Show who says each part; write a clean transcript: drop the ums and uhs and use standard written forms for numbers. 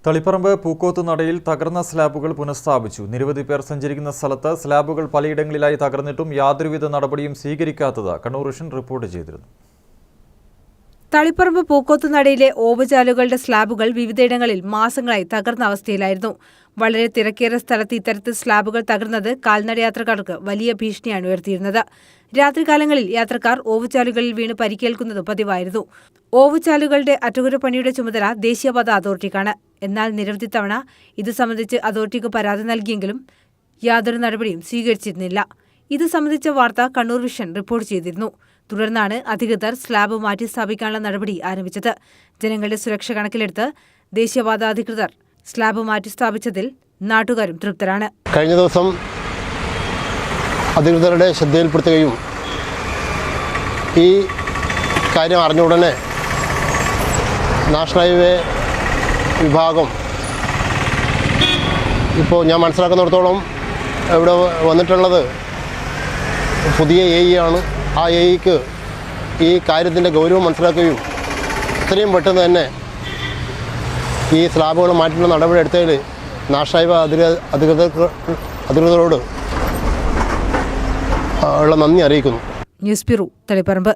Speaker 1: തളിപ്പറമ്പ് പൂക്കോത്ത് നടയിൽ തകർന്ന സ്ലാബുകൾ പുനഃസ്ഥാപിച്ചു. നിരവധി പേർ സഞ്ചരിക്കുന്ന സ്ഥലത്ത് സ്ലാബുകൾ പലയിടങ്ങളിലായി തകർന്നിട്ടും യാതൊരുവിധ നടപടിയും സ്വീകരിക്കാത്തത് കണ്ണൂർ വിഷൻ റിപ്പോർട്ട് ചെയ്തിരുന്നു.
Speaker 2: തളിപ്പറമ്പ് പൂക്കോത്ത് നടയിലെ ഓവുചാലുകളുടെ സ്ലാബുകൾ വിവിധയിടങ്ങളിൽ മാസങ്ങളായി തകർന്ന അവസ്ഥയിലായിരുന്നു. വളരെ തിരക്കേറിയ സ്ഥലത്ത് ഇത്തരത്തിൽ സ്ലാബുകൾ തകർന്നത് കാൽനടയാത്രക്കാർക്ക് വലിയ ഭീഷണിയാണ് ഉയർത്തിയിരുന്നത്. രാത്രികാലങ്ങളിൽ യാത്രക്കാർ ഓവുചാലുകളിൽ വീണ് പരിക്കേൽക്കുന്നത് പതിവായിരുന്നു. ഓവുചാലുകളുടെ അറ്റകുറ്റപ്പണിയുടെ ചുമതല ദേശീയപാത അതോറിറ്റിക്കാണ്. എന്നാൽ നിരവധി തവണ ഇത് സംബന്ധിച്ച് അതോറിറ്റിക്ക് പരാതി നൽകിയെങ്കിലും യാതൊരു നടപടിയും സ്വീകരിച്ചിരുന്നില്ല. ഇത് സംബന്ധിച്ച വാർത്ത കണ്ണൂർ വിഷൻ റിപ്പോർട്ട് ചെയ്തിരുന്നു. തുടർന്നാണ് അധികൃതർ സ്ലാബ് മാറ്റി സ്ഥാപിക്കാനുള്ള നടപടി ആരംഭിച്ചത്. ജനങ്ങളുടെ സുരക്ഷ കണക്കിലെടുത്ത് ദേശീയപാത അധികൃതർ സ്ലാബ് മാറ്റി സ്ഥാപിച്ചതിൽ നാട്ടുകാരും തൃപ്തരാണ്.
Speaker 3: കഴിഞ്ഞ ദിവസം അധികൃതരുടെ ശ്രദ്ധയിൽപ്പെടുത്തുകയും ഈ കാര്യം അറിഞ്ഞ ഉടനെ നാഷണൽ ഹൈവേ വിഭാഗം ഇപ്പോൾ ഞാൻ മനസ്സിലാക്കുന്നിടത്തോളം ഇവിടെ വന്നിട്ടുള്ളത് പുതിയ എ ആണ്. ആ എക്ക് ഈ കാര്യത്തിൻ്റെ ഗൗരവം മനസ്സിലാക്കുകയും ഇത്രയും പെട്ടെന്ന് തന്നെ ഈ സ്ലാബുകൾ മാറ്റുന്ന നടപടി എടുത്തതിൽ നാഷണൽ ഹൈവേ അധികൃതരോട് ഉള്ള നന്ദി അറിയിക്കുന്നു.
Speaker 2: News bureau, Taliparamba.